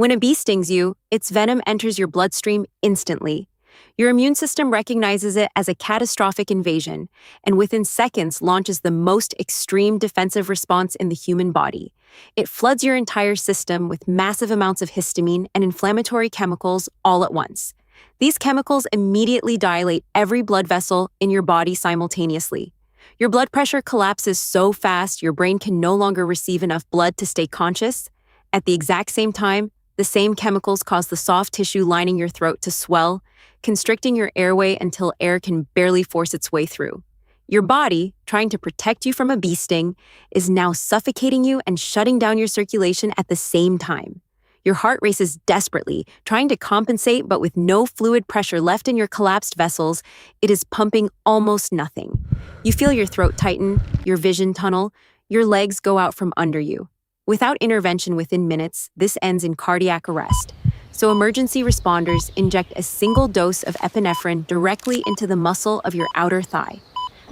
When a bee stings you, its venom enters your bloodstream instantly. Your immune system recognizes it as a catastrophic invasion, and within seconds launches the most extreme defensive response in the human body. It floods your entire system with massive amounts of histamine and inflammatory chemicals all at once. These chemicals immediately dilate every blood vessel in your body simultaneously. Your blood pressure collapses so fast your brain can no longer receive enough blood to stay conscious. At the exact same time, the same chemicals cause the soft tissue lining your throat to swell, constricting your airway until air can barely force its way through. Your body, trying to protect you from a bee sting, is now suffocating you and shutting down your circulation at the same time. Your heart races desperately, trying to compensate, but with no fluid pressure left in your collapsed vessels, it is pumping almost nothing. You feel your throat tighten, your vision tunnel, your legs go out from under you. Without intervention within minutes, this ends in cardiac arrest. So emergency responders inject a single dose of epinephrine directly into the muscle of your outer thigh.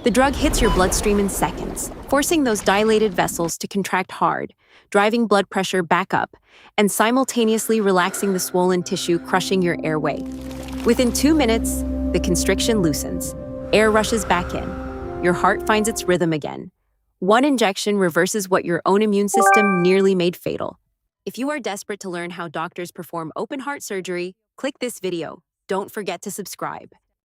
The drug hits your bloodstream in seconds, forcing those dilated vessels to contract hard, driving blood pressure back up, and simultaneously relaxing the swollen tissue, crushing your airway. Within 2 minutes, the constriction loosens. Air rushes back in. Your heart finds its rhythm again. One injection reverses what your own immune system nearly made fatal. If you are desperate to learn how doctors perform open-heart surgery, click this video. Don't forget to subscribe.